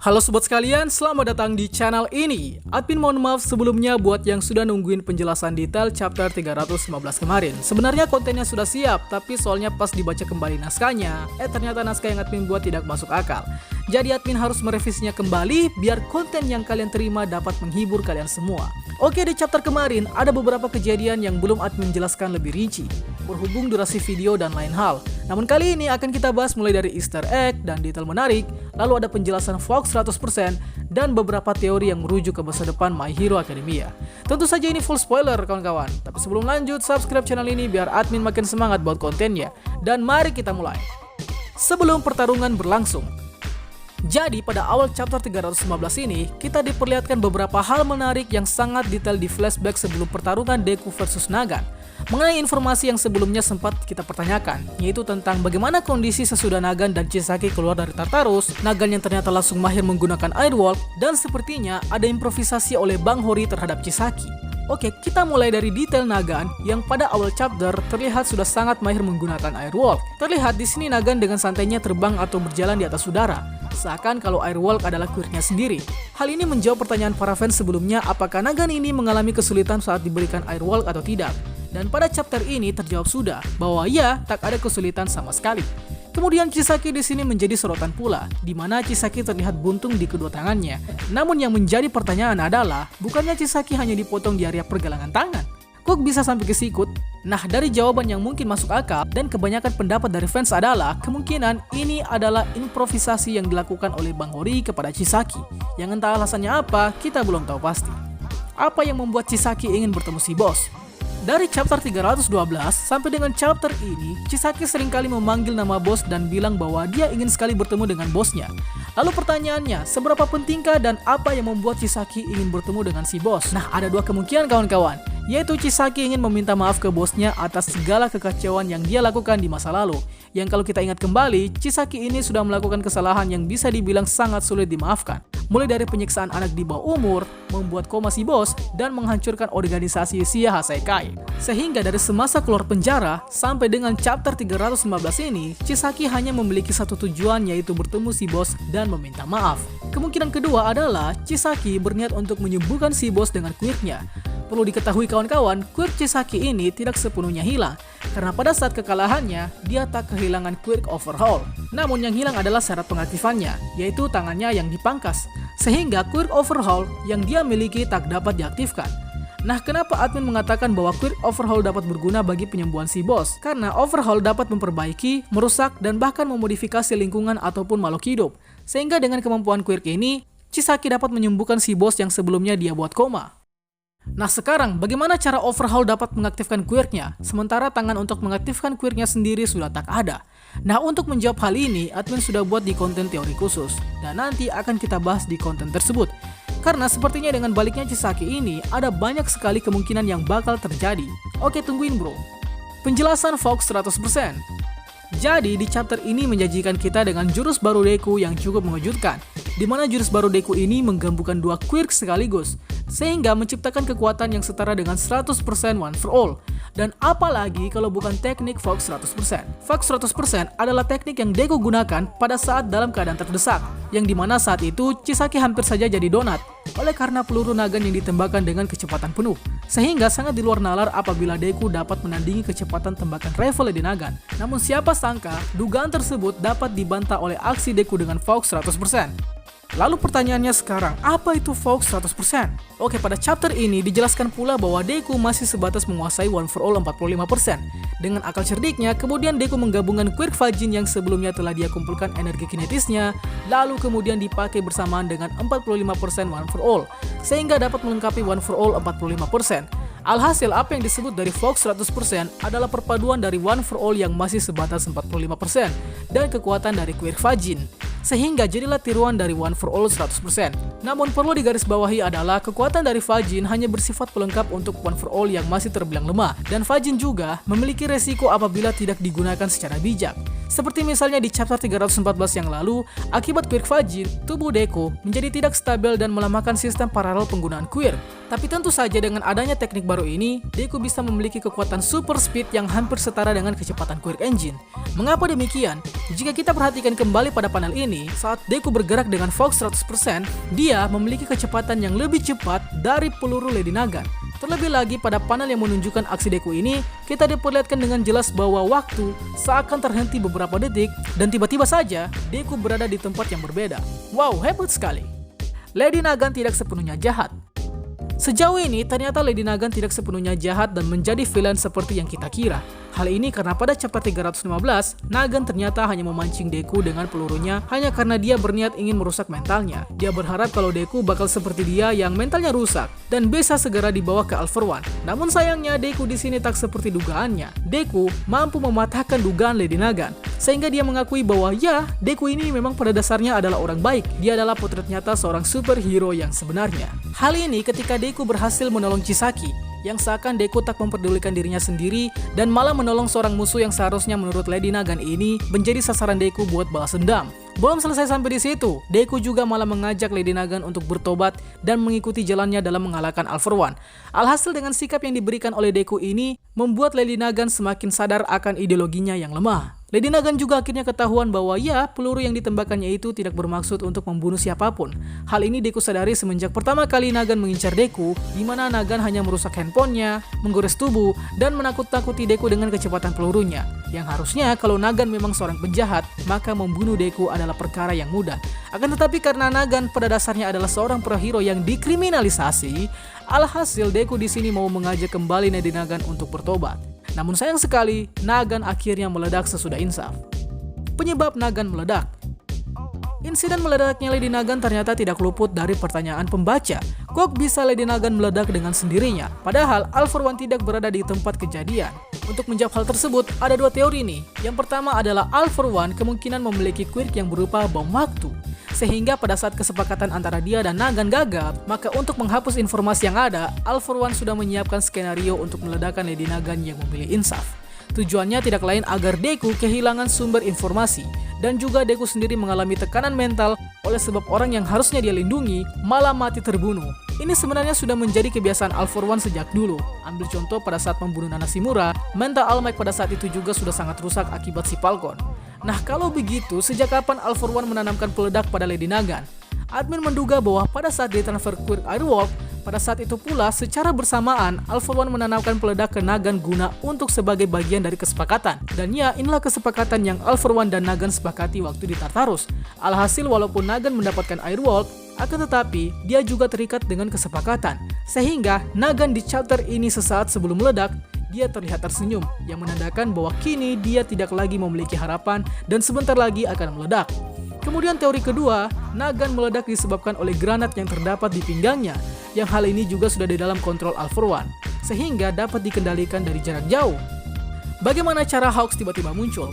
Halo sobat sekalian, selamat datang di channel ini. Admin mohon maaf sebelumnya buat yang sudah nungguin penjelasan detail chapter 315 kemarin. Sebenarnya kontennya sudah siap, tapi soalnya pas dibaca kembali naskahnya, ternyata naskah yang admin buat tidak masuk akal. Jadi admin harus merevisinya kembali biar konten yang kalian terima dapat menghibur kalian semua. Oke, di chapter kemarin ada beberapa kejadian yang belum admin jelaskan lebih rinci, berhubung durasi video dan lain hal. Namun kali ini akan kita bahas mulai dari easter egg dan detail menarik, lalu ada penjelasan Fox 100%, dan beberapa teori yang merujuk ke masa depan My Hero Academia. Tentu saja ini full spoiler kawan-kawan, tapi sebelum lanjut, subscribe channel ini biar admin makin semangat buat kontennya. Dan mari kita mulai. Sebelum pertarungan berlangsung. Jadi pada awal chapter 315 ini, kita diperlihatkan beberapa hal menarik yang sangat detail di flashback sebelum pertarungan Deku versus Nagan. Mengenai informasi yang sebelumnya sempat kita pertanyakan, yaitu tentang bagaimana kondisi sesudah Nagan dan Chisaki keluar dari Tartarus, Nagan yang ternyata langsung mahir menggunakan Airwalk, dan sepertinya ada improvisasi oleh Bang Hori terhadap Chisaki. Oke, kita mulai dari detail Nagan yang pada awal chapter terlihat sudah sangat mahir menggunakan Airwalk. Terlihat di sini Nagan dengan santainya terbang atau berjalan di atas udara, seakan kalau Airwalk adalah quirknya sendiri. Hal ini menjawab pertanyaan para fans sebelumnya, apakah Nagan ini mengalami kesulitan saat diberikan Airwalk atau tidak. Dan pada chapter ini terjawab sudah bahwa ya, tak ada kesulitan sama sekali. Kemudian Chisaki di sini menjadi sorotan pula, di mana Chisaki terlihat buntung di kedua tangannya. Namun yang menjadi pertanyaan adalah, bukannya Chisaki hanya dipotong di area pergelangan tangan? Kok bisa sampai ke sikut? Nah, dari jawaban yang mungkin masuk akal dan kebanyakan pendapat dari fans adalah kemungkinan ini adalah improvisasi yang dilakukan oleh Bang Hori kepada Chisaki. Yang entah alasannya apa, kita belum tahu pasti. Apa yang membuat Chisaki ingin bertemu si bos? Dari chapter 312 sampai dengan chapter ini, Chisaki seringkali memanggil nama bos dan bilang bahwa dia ingin sekali bertemu dengan bosnya. Lalu pertanyaannya, seberapa pentingkah dan apa yang membuat Chisaki ingin bertemu dengan si bos? Nah, ada dua kemungkinan kawan-kawan, yaitu Chisaki ingin meminta maaf ke bosnya atas segala kekacauan yang dia lakukan di masa lalu. Yang kalau kita ingat kembali, Chisaki ini sudah melakukan kesalahan yang bisa dibilang sangat sulit dimaafkan. Mulai dari penyiksaan anak di bawah umur, membuat koma si bos, dan menghancurkan organisasi Shia Hassaikai. Sehingga dari semasa keluar penjara, sampai dengan chapter 315 ini, Chisaki hanya memiliki satu tujuan, yaitu bertemu si bos dan meminta maaf. Kemungkinan kedua adalah Chisaki berniat untuk menyembuhkan si bos dengan quirknya. Perlu diketahui kawan-kawan, quirk Chisaki ini tidak sepenuhnya hilang, karena pada saat kekalahannya, dia tak kehilangan quirk overhaul. Namun yang hilang adalah syarat pengaktifannya, yaitu tangannya yang dipangkas, sehingga quirk overhaul yang dia miliki tak dapat diaktifkan. Nah, kenapa admin mengatakan bahwa quirk overhaul dapat berguna bagi penyembuhan si bos? Karena overhaul dapat memperbaiki, merusak, dan bahkan memodifikasi lingkungan ataupun makhluk hidup. Sehingga dengan kemampuan quirk ini, Chisaki dapat menyembuhkan si bos yang sebelumnya dia buat koma. Nah sekarang, bagaimana cara overhaul dapat mengaktifkan quirknya, sementara tangan untuk mengaktifkan quirknya sendiri sudah tak ada? Nah, untuk menjawab hal ini, admin sudah buat di konten teori khusus, dan nanti akan kita bahas di konten tersebut. Karena sepertinya dengan baliknya Chisaki ini, ada banyak sekali kemungkinan yang bakal terjadi. Oke, tungguin bro. Penjelasan Fox 100%. Jadi di chapter ini menjanjikan kita dengan jurus baru Deku yang cukup mengejutkan, di mana jurus baru Deku ini menggabungkan dua quirk sekaligus, sehingga menciptakan kekuatan yang setara dengan 100% one for all. Dan apalagi kalau bukan teknik Fox 100%. Fox 100% adalah teknik yang Deku gunakan pada saat dalam keadaan terdesak, yang dimana saat itu Chisaki hampir saja jadi donat, oleh karena peluru Nagan yang ditembakkan dengan kecepatan penuh, sehingga sangat di luar nalar apabila Deku dapat menandingi kecepatan tembakan rifle di Nagan. Namun siapa sangka, dugaan tersebut dapat dibantah oleh aksi Deku dengan Fox 100%. Lalu pertanyaannya sekarang, apa itu Fox 100%? Oke, pada chapter ini dijelaskan pula bahwa Deku masih sebatas menguasai One for All 45%. Dengan akal cerdiknya, kemudian Deku menggabungkan quirk Fajin yang sebelumnya telah dia kumpulkan energi kinetisnya, lalu kemudian dipakai bersamaan dengan 45% One for All, sehingga dapat melengkapi One for All 45%. Alhasil apa yang disebut dari Fox 100% adalah perpaduan dari One for All yang masih sebatas 45% dan kekuatan dari quirk Fajin, sehingga jadilah tiruan dari One for All 100%. Namun perlu digarisbawahi adalah kekuatan dari Fajin hanya bersifat pelengkap untuk One for All yang masih terbilang lemah, dan Fajin juga memiliki resiko apabila tidak digunakan secara bijak, Seperti misalnya di chapter 314 yang lalu, akibat quirk Fajin, tubuh Deku menjadi tidak stabil dan melemahkan sistem paralel penggunaan quirk. Tapi tentu saja dengan adanya teknik baru ini, Deku bisa memiliki kekuatan super speed yang hampir setara dengan kecepatan quirk engine. Mengapa demikian? Jika kita perhatikan kembali pada panel ini, saat Deku bergerak dengan Fox 100%, dia memiliki kecepatan yang lebih cepat dari peluru Lady Nagan. Terlebih lagi pada panel yang menunjukkan aksi Deku ini, kita diperlihatkan dengan jelas bahwa waktu seakan terhenti beberapa detik dan tiba-tiba saja Deku berada di tempat yang berbeda. Wow, hebat sekali. Lady Nagan tidak sepenuhnya jahat. Sejauh ini ternyata Lady Nagan tidak sepenuhnya jahat dan menjadi villain seperti yang kita kira. Hal ini karena pada chapter 315, Nagan ternyata hanya memancing Deku dengan pelurunya hanya karena dia berniat ingin merusak mentalnya. Dia berharap kalau Deku bakal seperti dia yang mentalnya rusak dan bisa segera dibawa ke All For One. Namun sayangnya Deku di sini tak seperti dugaannya. Deku mampu mematahkan dugaan Lady Nagan sehingga dia mengakui bahwa ya, Deku ini memang pada dasarnya adalah orang baik. Dia adalah potret nyata seorang superhero yang sebenarnya. Hal ini ketika Deku berhasil menolong Chisaki, yang seakan Deku tak memperdulikan dirinya sendiri dan malah menolong seorang musuh yang seharusnya menurut Lady Nagan ini menjadi sasaran Deku buat balas dendam. Belum selesai sampai di situ, Deku juga malah mengajak Lady Nagan untuk bertobat dan mengikuti jalannya dalam mengalahkan All For One. Alhasil dengan sikap yang diberikan oleh Deku ini membuat Lady Nagan semakin sadar akan ideologinya yang lemah. Lady Nagan juga akhirnya ketahuan bahwa ya, peluru yang ditembakkannya itu tidak bermaksud untuk membunuh siapapun. Hal ini Deku sadari semenjak pertama kali Nagan mengincar Deku, di mana Nagan hanya merusak handphonenya, menggores tubuh, dan menakut-takuti Deku dengan kecepatan pelurunya. Yang harusnya kalau Nagan memang seorang penjahat, maka membunuh Deku adalah perkara yang mudah. Akan tetapi karena Nagan pada dasarnya adalah seorang pro-hero yang dikriminalisasi, alhasil Deku di sini mau mengajak kembali Lady Nagan untuk bertobat. Namun sayang sekali, Nagan akhirnya meledak sesudah insaf. Penyebab Nagan meledak. Insiden meledaknya Lady Nagan ternyata tidak luput dari pertanyaan pembaca. Kok bisa Lady Nagan meledak dengan sendirinya? Padahal All For One tidak berada di tempat kejadian. Untuk menjawab hal tersebut, ada dua teori nih. Yang pertama adalah All For One kemungkinan memiliki quirk yang berupa bom waktu. Sehingga pada saat kesepakatan antara dia dan Nagan gagal, maka untuk menghapus informasi yang ada, All For One sudah menyiapkan skenario untuk meledakkan Lady Nagan yang memilih insaf. Tujuannya tidak lain agar Deku kehilangan sumber informasi, dan juga Deku sendiri mengalami tekanan mental oleh sebab orang yang harusnya dia lindungi malah mati terbunuh. Ini sebenarnya sudah menjadi kebiasaan All For One sejak dulu. Ambil contoh pada saat membunuh Nana Shimura, mental All Might pada saat itu juga sudah sangat rusak akibat si Falcon. Nah kalau begitu, sejak kapan All For One menanamkan peledak pada Lady Nagan? Admin menduga bahwa pada saat dia transfer quirk Airwolf, pada saat itu pula secara bersamaan All For One menanamkan peledak ke Nagan guna untuk sebagai bagian dari kesepakatan. Dan ya, inilah kesepakatan yang All For One dan Nagan sepakati waktu di Tartarus. Alhasil walaupun Nagan mendapatkan Airwolf, akan tetapi dia juga terikat dengan kesepakatan. Sehingga Nagan di chapter ini sesaat sebelum meledak, dia terlihat tersenyum, yang menandakan bahwa kini dia tidak lagi memiliki harapan dan sebentar lagi akan meledak. Kemudian teori kedua, Nagan meledak disebabkan oleh granat yang terdapat di pinggangnya, yang hal ini juga sudah di dalam kontrol All For One, sehingga dapat dikendalikan dari jarak jauh. Bagaimana cara Hawks tiba-tiba muncul?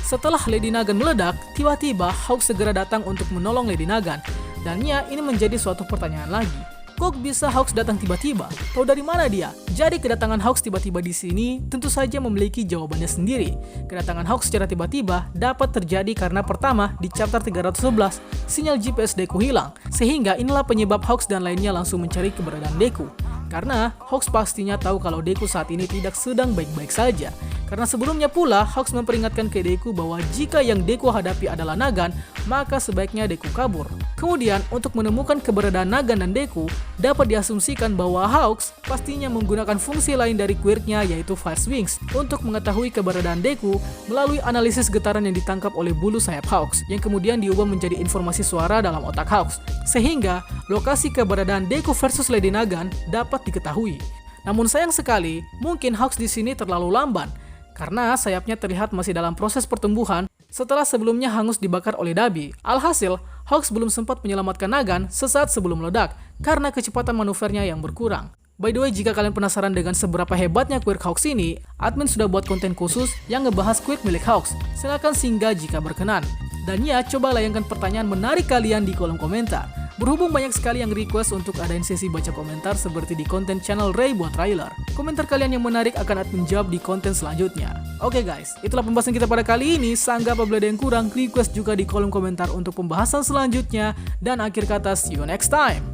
Setelah Lady Nagan meledak, tiba-tiba Hawks segera datang untuk menolong Lady Nagan, dan ya, ini menjadi suatu pertanyaan lagi. Kok bisa Hawks datang tiba-tiba? Tahu dari mana dia? Jadi kedatangan Hawks tiba-tiba di sini tentu saja memiliki jawabannya sendiri. Kedatangan Hawks secara tiba-tiba dapat terjadi karena pertama di chapter 311 sinyal GPS Deku hilang, sehingga inilah penyebab Hawks dan lainnya langsung mencari keberadaan Deku. Karena Hawks pastinya tahu kalau Deku saat ini tidak sedang baik-baik saja. Karena sebelumnya pula Hawks memperingatkan ke Deku bahwa jika yang Deku hadapi adalah Nagan, maka sebaiknya Deku kabur. Kemudian untuk menemukan keberadaan Nagan dan Deku, dapat diasumsikan bahwa Hawks pastinya menggunakan fungsi lain dari quirknya yaitu Fast Wings untuk mengetahui keberadaan Deku melalui analisis getaran yang ditangkap oleh bulu sayap Hawks yang kemudian diubah menjadi informasi suara dalam otak Hawks, sehingga lokasi keberadaan Deku versus Lady Nagan dapat diketahui. Namun sayang sekali, mungkin Hawks di sini terlalu lamban karena sayapnya terlihat masih dalam proses pertumbuhan setelah sebelumnya hangus dibakar oleh Dabi. Alhasil, Hawks belum sempat menyelamatkan Nagan sesaat sebelum meledak karena kecepatan manuvernya yang berkurang. By the way, jika kalian penasaran dengan seberapa hebatnya quirk Hawks ini, admin sudah buat konten khusus yang ngebahas quirk milik Hawks. Silahkan singgah jika berkenan. Dan ya, coba layangkan pertanyaan menarik kalian di kolom komentar. Berhubung banyak sekali yang request untuk adain sesi baca komentar seperti di konten channel Ray buat trailer, komentar kalian yang menarik akan admin jawab di konten selanjutnya. Oke guys, itulah pembahasan kita pada kali ini. Sanggah apabila ada yang kurang, request juga di kolom komentar untuk pembahasan selanjutnya. Dan akhir kata, see you next time.